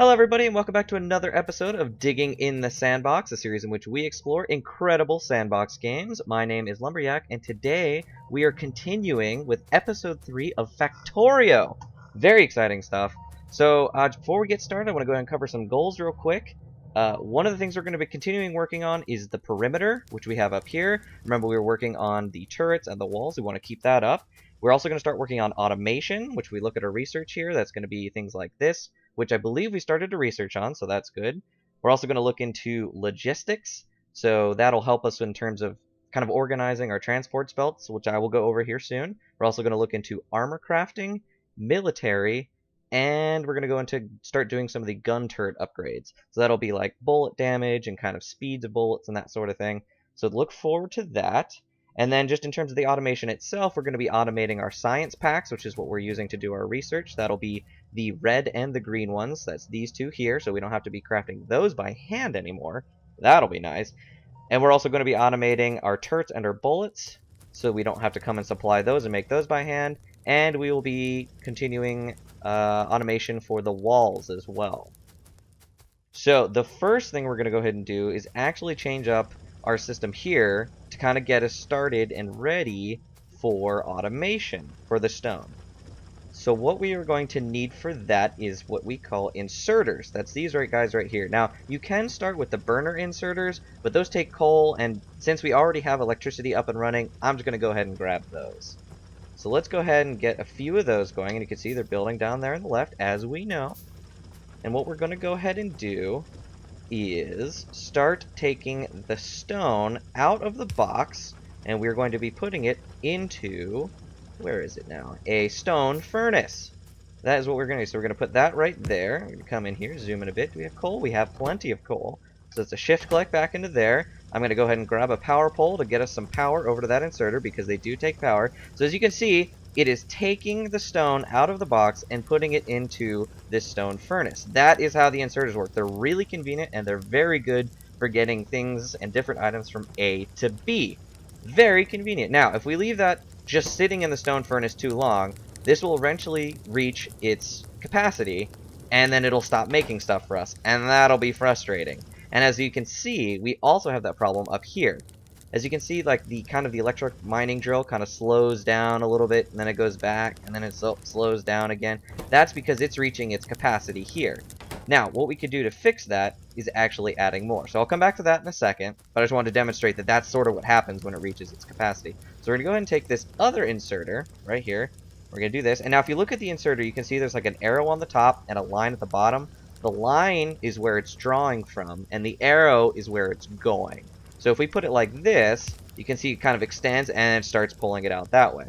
Hello everybody and welcome back to another episode of Digging in the Sandbox, a series in which we explore incredible sandbox games. My name is Lumberjack and today we are continuing with episode 3 of Factorio. Very exciting stuff. So before we get started, I want to go ahead and cover some goals real quick. One of the things we're going to be continuing working on is the perimeter, which we have up here. Remember, we were working on the turrets and the walls. We want to keep that up. We're also going to start working on automation, which we look at our research here. That's going to be things like this, which I believe we started to research on, so that's good. We're also going to look into logistics, so that'll help us in terms of kind of organizing our transport belts, which I will go over here soon. We're also going to look into armor crafting, military, and we're going to go into start doing some of the gun turret upgrades. So that'll be like bullet damage and kind of speeds of bullets and that sort of thing. So look forward to that. And then just in terms of the automation itself, we're going to be automating our science packs, which is what we're using to do our research. That'll be the red and the green ones. That's these two here, so we don't have to be crafting those by hand anymore. That'll be nice. And we're also going to be automating our turrets and our bullets, so we don't have to come and supply those and make those by hand. And we will be continuing automation for the walls as well. So the first thing we're going to go ahead and do is actually change up our system here to kind of get us started and ready for automation for the stone. So what we are going to need for that is what we call inserters. That's these guys right here. Now, you can start with the burner inserters, but those take coal, and since we already have electricity up and running, I'm just going to go ahead and grab those. So let's go ahead and get a few of those going, and you can see they're building down there on the left, as we know. And what we're going to go ahead and do is start taking the stone out of the box, and we're going to be putting it into, where is it now? A stone furnace. That is what we're going to do. So we're going to put that right there. We're going to come in here, zoom in a bit. Do we have coal? We have plenty of coal. So it's a shift click back into there. I'm going to go ahead and grab a power pole to get us some power over to that inserter because they do take power. So as you can see, it is taking the stone out of the box and putting it into this stone furnace. That is how the inserters work. They're really convenient and they're very good for getting things and different items from A to B. Very convenient. Now, if we leave that just sitting in the stone furnace too long, this will eventually reach its capacity and then it'll stop making stuff for us, and that'll be frustrating. And as you can see, we also have that problem up here. As you can see, like the electric mining drill kind of slows down a little bit, and then it goes back, and then it slows down again. That's because it's reaching its capacity here. Now, what we could do to fix that is actually adding more. So I'll come back to that in a second, but I just wanted to demonstrate that that's sort of what happens when it reaches its capacity. So we're going to go ahead and take this other inserter right here. We're going to do this. And now if you look at the inserter, you can see there's like an arrow on the top and a line at the bottom. The line is where it's drawing from, and the arrow is where it's going. So if we put it like this, you can see it kind of extends and it starts pulling it out that way.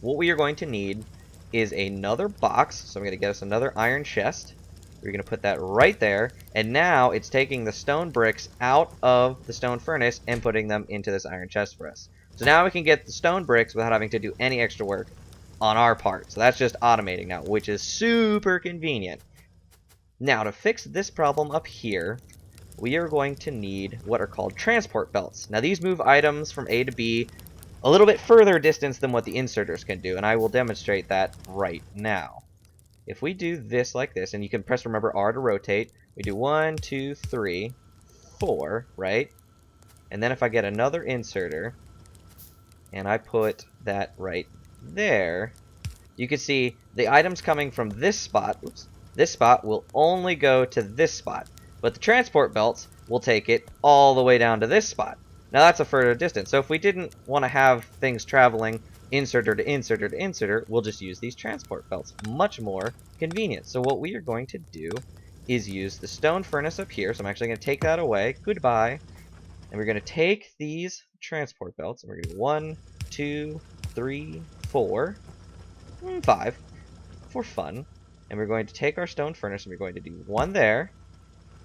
What we are going to need is another box. So I'm going to get us another iron chest. We're going to put that right there. And now it's taking the stone bricks out of the stone furnace and putting them into this iron chest for us. So now we can get the stone bricks without having to do any extra work on our part. So that's just automating now, which is super convenient. Now to fix this problem up here, we are going to need what are called transport belts. Now these move items from A to B a little bit further distance than what the inserters can do, and I will demonstrate that right now. If we do this like this, and you can press, remember, R to rotate, we do 1, 2, 3, 4, right? And then if I get another inserter, and I put that right there, you can see the items coming from this spot, this spot will only go to this spot. But the transport belts will take it all the way down to this spot. Now that's a further distance. So if we didn't want to have things traveling inserter to inserter to inserter, we'll just use these transport belts. Much more convenient. So what we are going to do is use the stone furnace up here. So I'm actually going to take that away. Goodbye. And we're going to take these transport belts. And we're going to do 1, 2, 3, 4, 5 for fun. And we're going to take our stone furnace and we're going to do one there.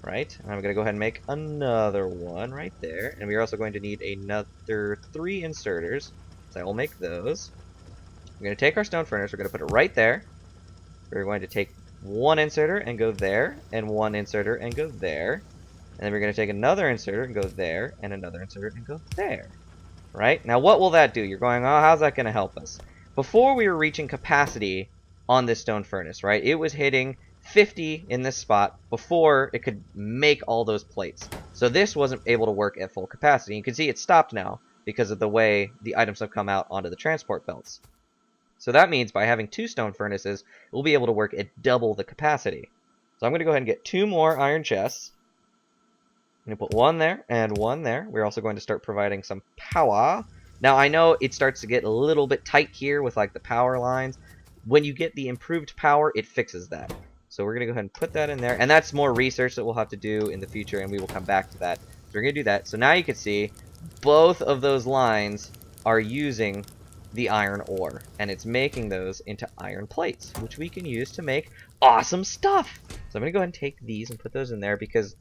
Right, and I'm going to go ahead and make another one right there. And we're also going to need another 3 inserters. So I will make those. We're going to take our stone furnace, we're going to put it right there. We're going to take one inserter and go there, and one inserter and go there. And then we're going to take another inserter and go there, and another inserter and go there. Right, now what will that do? You're going, oh, how's that going to help us? Before we were reaching capacity on this stone furnace, right, it was hitting 50 in this spot before it could make all those plates. So this wasn't able to work at full capacity. You can see it stopped now because of the way the items have come out onto the transport belts. So that means by having 2 stone furnaces, we'll be able to work at double the capacity. So I'm going to go ahead and get 2 more iron chests. I'm going to put 1 there and 1 there. We're also going to start providing some power. Now, I know it starts to get a little bit tight here with like the power lines. When you get the improved power, it fixes that. So we're going to go ahead and put that in there. And that's more research that we'll have to do in the future, and we will come back to that. So we're going to do that. So now you can see both of those lines are using the iron ore, and it's making those into iron plates, which we can use to make awesome stuff. So I'm going to go ahead and take these and put those in there because,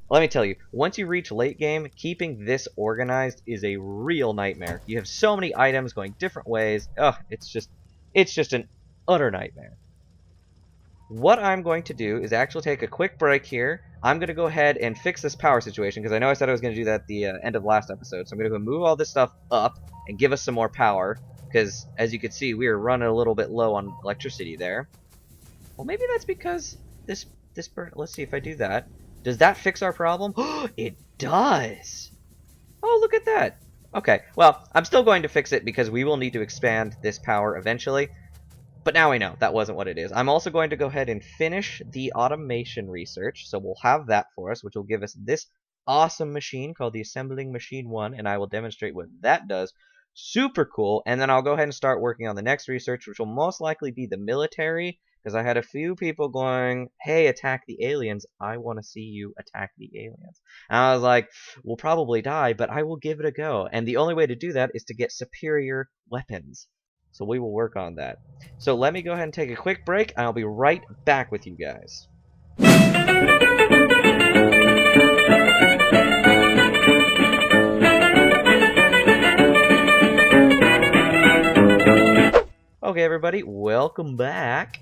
let me tell you, once you reach late game, keeping this organized is a real nightmare. You have so many items going different ways. Ugh, it's just an utter nightmare. What I'm going to do is actually take a quick break here. I'm going to go ahead and fix this power situation because I know I said I was going to do that at the end of last episode. So I'm going to go move all this stuff up and give us some more power because, as you can see, we are running a little bit low on electricity there. Well, maybe that's because this burn. Let's see if I do that. Does that fix our problem? It does! Oh, look at that! Okay, well, I'm still going to fix it because we will need to expand this power eventually. But now we know that wasn't what it is. I'm also going to go ahead and finish the automation research. So we'll have that for us, which will give us this awesome machine called the Assembling Machine 1. And I will demonstrate what that does. Super cool. And then I'll go ahead and start working on the next research, which will most likely be the military. Because I had a few people going, hey, attack the aliens. I want to see you attack the aliens. And I was like, we'll probably die, but I will give it a go. And the only way to do that is to get superior weapons. So we will work on that. So let me go ahead and take a quick break, and I'll be right back with you guys. Okay, everybody, welcome back.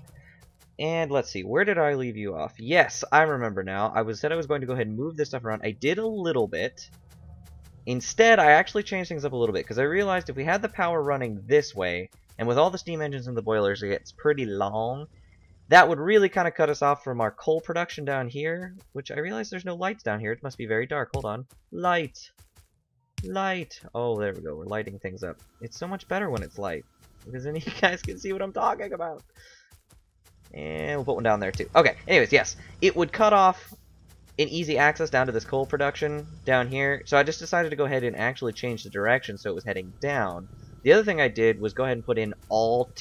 And let's see, where did I leave you off? Yes, I remember now. I said I was going to go ahead and move this stuff around. I did a little bit. Instead, I actually changed things up a little bit because I realized if we had the power running this way, and with all the steam engines and the boilers, it gets pretty long, that would really kind of cut us off from our coal production down here, which I realize there's no lights down here. It must be very dark. Hold on. Light. Light. Oh, there we go. We're lighting things up. It's so much better when it's light because then you guys can see what I'm talking about. And we'll put one down there too. Okay, anyways, yes. It would cut off an easy access down to this coal production down here. So I just decided to go ahead and actually change the direction so it was heading down. The other thing I did was go ahead and put in all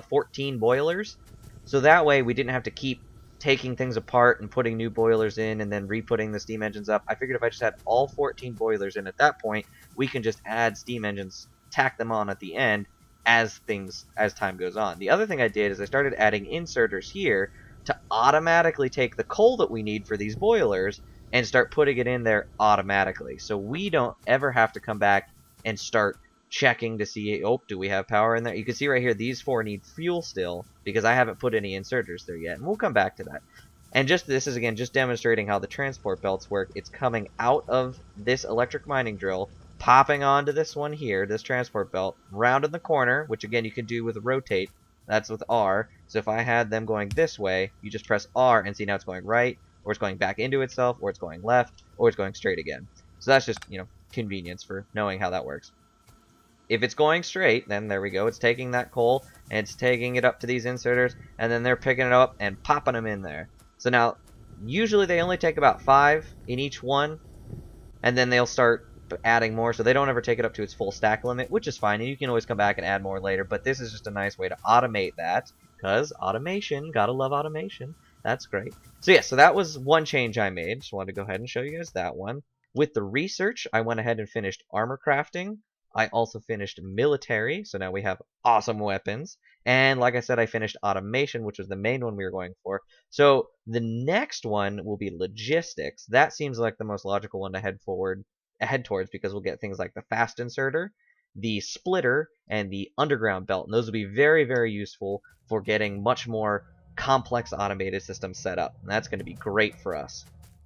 14 boilers. So that way we didn't have to keep taking things apart and putting new boilers in and then re-putting the steam engines up. I figured if I just had all 14 boilers in at that point, we can just add steam engines, tack them on at the end as time goes on. The other thing I did is I started adding inserters here to automatically take the coal that we need for these boilers and start putting it in there automatically. So we don't ever have to come back and start checking to see, oh, do we have power in there? You can see right here, these 4 need fuel still because I haven't put any inserters there yet. And we'll come back to that. And this is, again, just demonstrating how the transport belts work. It's coming out of this electric mining drill, popping onto this one here, this transport belt, round in the corner, which, again, you can do with rotate. That's with R. So if I had them going this way, you just press R and see now it's going right, or it's going back into itself, or it's going left, or it's going straight again. So that's just, convenience for knowing how that works. If it's going straight, then there we go. It's taking that coal, and it's taking it up to these inserters, and then they're picking it up and popping them in there. So now, usually they only take about 5 in each one, and then they'll start adding more, so they don't ever take it up to its full stack limit, which is fine, and you can always come back and add more later, but this is just a nice way to automate that, because automation, gotta love automation. That's great. So yeah, so that was one change I made. Just wanted to go ahead and show you guys that one. With the research, I went ahead and finished armor crafting. I also finished military, so now we have awesome weapons. And like I said, I finished automation, which was the main one we were going for. So the next one will be logistics. That seems like the most logical one to head towards because we'll get things like the fast inserter, the splitter, and the underground belt. And those will be very, very useful for getting much more complex automated systems set up. And that's going to be great for us.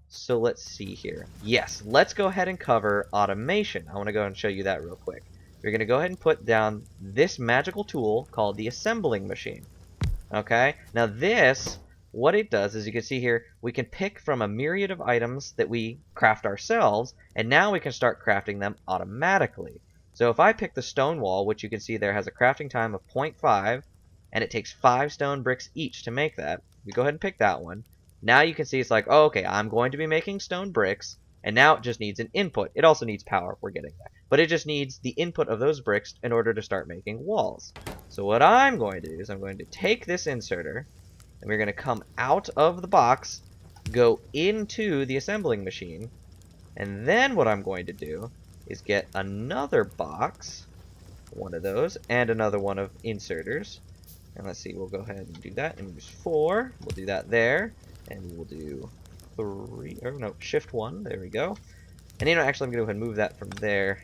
So let's see here. Yes, let's go ahead and cover automation. I want to go and show you that real quick. We're going to go ahead and put down this magical tool called the assembling machine. Okay, now this what it does is, you can see here, we can pick from a myriad of items that we craft ourselves, and now we can start crafting them automatically. So if I pick the stone wall, which you can see there has a crafting time of 0.5, and it takes 5 stone bricks each to make that, we go ahead and pick that one. Now you can see it's like, oh, okay, I'm going to be making stone bricks, and now it just needs an input. It also needs power, we're getting there. But it just needs the input of those bricks in order to start making walls. So what I'm going to do is I'm going to take this inserter, and we're going to come out of the box, go into the assembling machine, and then what I'm going to do is get another box, one of those, and another one of inserters. And let's see, we'll go ahead and do that, and use 4. We'll do that there, and we'll do 3, oh no, shift 1, there we go. And you know, actually I'm going to go ahead and move that from there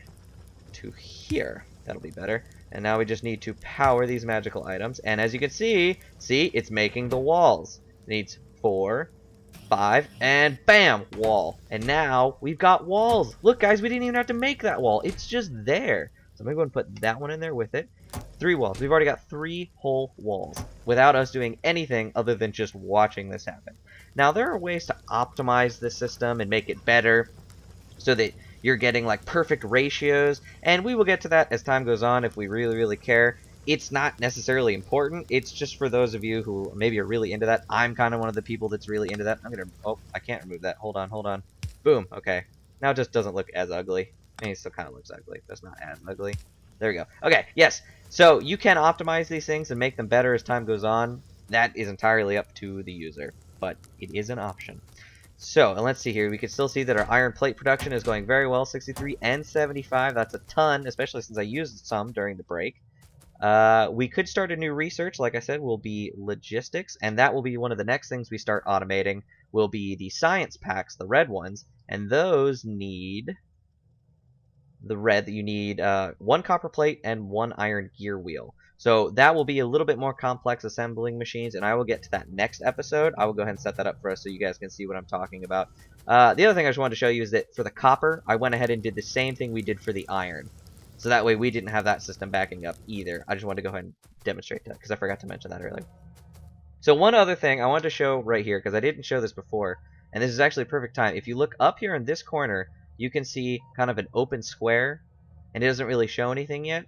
to here. That'll be better. And now we just need to power these magical items. And as you can see, it's making the walls. It needs 4, 5, and bam, wall. And now we've got walls. Look, guys, we didn't even have to make that wall. It's just there. So I'm going to go and put that one in there with it. 3 walls. We've already got 3 whole walls without us doing anything other than just watching this happen. Now, there are ways to optimize this system and make it better so that you're getting like perfect ratios, and we will get to that as time goes on if we really care. It's not necessarily important. It's just for those of you who maybe are really into that. I'm kind of one of the people that's really into that. I'm gonna, oh, I can't remove that. Hold on. Boom. Okay. Now it just doesn't look as ugly. I mean, it still kind of looks ugly, but it's not as ugly. There we go. Okay, yes. So you can optimize these things and make them better as time goes on. That is entirely up to the user, but it is an option. So, and let's see here. We can still see that our iron plate production is going very well. 63 and 75. That's a ton, especially since I used some during the break. We could start a new research. Like I said, will be logistics, and that will be one of the next things we start automating. Will be the science packs, the red ones, and those need the red that you need 1 copper plate and 1 iron gear wheel. So that will be a little bit more complex assembling machines, and I will get to that next episode. I will go ahead and set that up for us so you guys can see what I'm talking about. The other thing I just wanted to show you is that for the copper, I went ahead and did the same thing we did for the iron. So that way we didn't have that system backing up either. I just wanted to go ahead and demonstrate that because I forgot to mention that earlier. So one other thing I wanted to show right here, because I didn't show this before, and this is actually a perfect time. If you look up here in this corner, you can see kind of an open square, and it doesn't really show anything yet,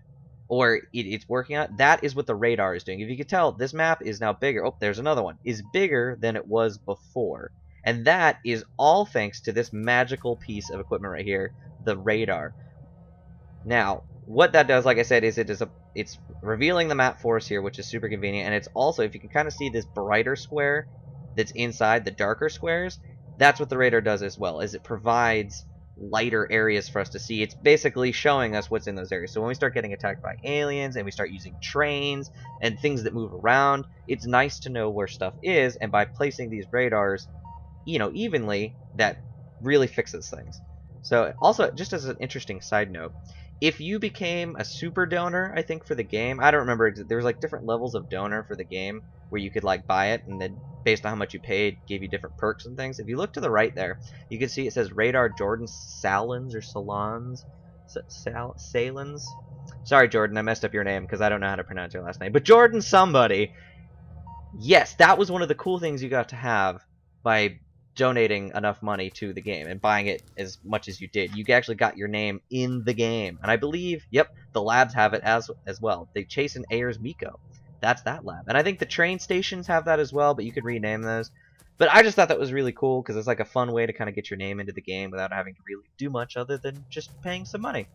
or it's working on it. That is what the radar is doing. If you can tell, this map is now bigger. Oh, there's another one. Is bigger than it was before. And that is all thanks to this magical piece of equipment right here, the radar. Now, what that does, like I said, is it's revealing the map for us here, which is super convenient, and it's also, if you can kind of see this brighter square that's inside the darker squares, that's what the radar does as well, is it provides lighter areas for us to see. It's basically showing us what's in those areas. So when we start getting attacked by aliens and we start using trains and things that move around, it's nice to know where stuff is, and by placing these radars, you know, evenly, that really fixes things. So also, just as an interesting side note, if you became a super donor, I think, for the game, I don't remember, there was like different levels of donor for the game where you could like buy it, and then based on how much you paid, gave you different perks and things. If you look to the right there, you can see it says Radar Jordan Salons or Salons. Salons? Sorry, Jordan, I messed up your name because I don't know how to pronounce your last name. But Jordan somebody. Yes, that was one of the cool things you got to have by donating enough money to the game and buying it as much as you did. You actually got your name in the game. And I believe, yep, the labs have it as well. They Chase and Ayers Miko. That's that lab. And I think the train stations have that as well, but you could rename those. But I just thought that was really cool because it's like a fun way to kind of get your name into the game without having to really do much other than just paying some money.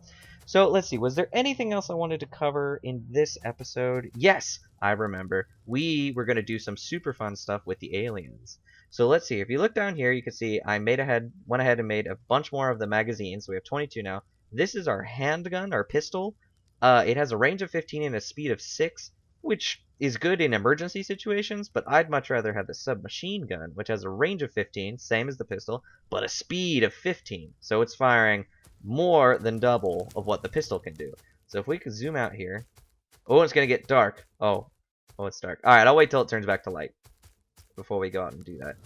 So let's see, was there anything else I wanted to cover in this episode? Yes, I remember. We were going to do some super fun stuff with the aliens. So let's see, if you look down here, you can see I went ahead and made a bunch more of the magazines. So we have 22 now. This is our handgun, our pistol. It has a range of 15 and a speed of 6, which is good in emergency situations, but I'd much rather have the submachine gun, which has a range of 15, same as the pistol, but a speed of 15. So it's firing more than double of what the pistol can do. So if we could zoom out here. Oh, it's going to get dark. Oh, it's dark. Alright, I'll wait till it turns back to light before we go out and do that.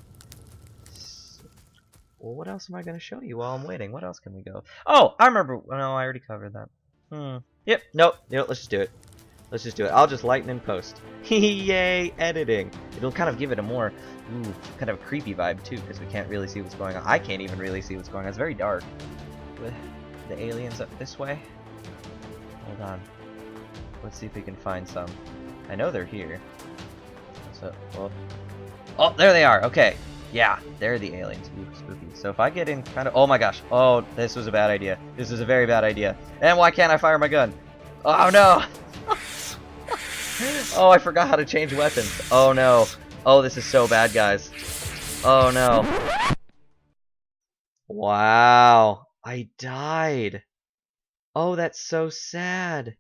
Well, what else am I going to show you while I'm waiting? What else can we go? Oh, I remember. No, I already covered that. Yep, nope. Let's just do it. Let's just do it. I'll just lighten in post. Yay, editing. It'll kind of give it a more, kind of a creepy vibe too, because we can't really see what's going on. I can't even really see what's going on. It's very dark. With the aliens up this way. Hold on. Let's see if we can find some. I know they're here. So, well. Oh, there they are. Okay. Yeah, they're the aliens. Ooh, spooky. So if I get in kind of... Oh my gosh. Oh, this was a bad idea. This is a very bad idea. And why can't I fire my gun? Oh no! Oh, I forgot how to change weapons. Oh no. Oh, this is so bad, guys. Oh no. Wow. I died. Oh, that's so sad.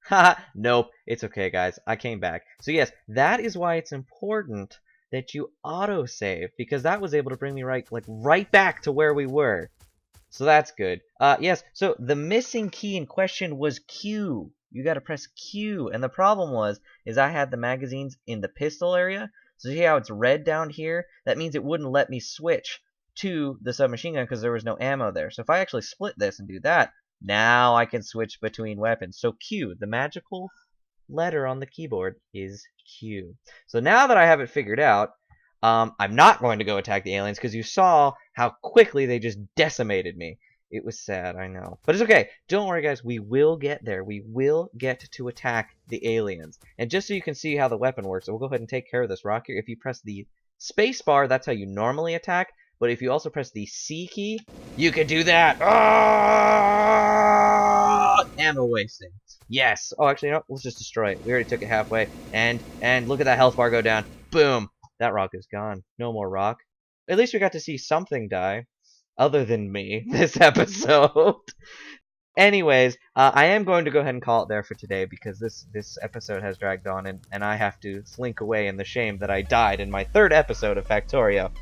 Haha, nope, it's okay, guys. I came back. So yes, that is why it's important that you autosave, because that was able to bring me right back to where we were. So that's good. Yes, so the missing key in question was Q. You gotta press Q, and the problem is I had the magazines in the pistol area. So see how it's red down here? That means it wouldn't let me switch to the submachine gun because there was no ammo there. So if I actually split this and do that, now I can switch between weapons. So Q, the magical letter on the keyboard, is Q. So now that I have it figured out, I'm not going to go attack the aliens because you saw how quickly they just decimated me. It was sad, I know. But it's okay. Don't worry, guys. We will get there. We will get to attack the aliens. And just so you can see how the weapon works, we'll go ahead and take care of this rock here. If you press the space bar, that's how you normally attack. But if you also press the C key, you can do that. Ammo wasting. Yes. Oh, actually, no. Let's just destroy it. We already took it halfway. And look at that health bar go down. Boom. That rock is gone. No more rock. At least we got to see something die. Other than me, this episode. Anyways, I am going to go ahead and call it there for today because this episode has dragged on and I have to slink away in the shame that I died in my 3rd episode of Factorio.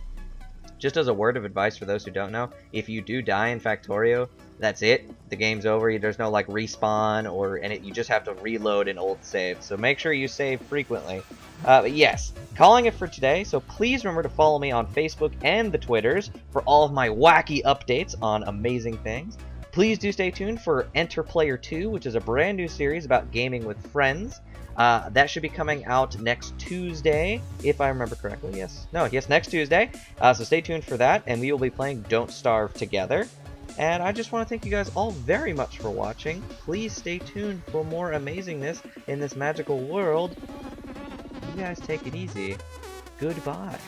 Just as a word of advice for those who don't know, if you do die in Factorio, that's it. The game's over. There's no like respawn you just have to reload an old save. So make sure you save frequently. But yes, calling it for today. So please remember to follow me on Facebook and the Twitters for all of my wacky updates on amazing things. Please do stay tuned for Enter Player 2, which is a brand new series about gaming with friends. That should be coming out next Tuesday, if I remember correctly. Yes, next Tuesday. So stay tuned for that, and we will be playing Don't Starve together. And I just want to thank you guys all very much for watching. Please stay tuned for more amazingness in this magical world. You guys take it easy. Goodbye.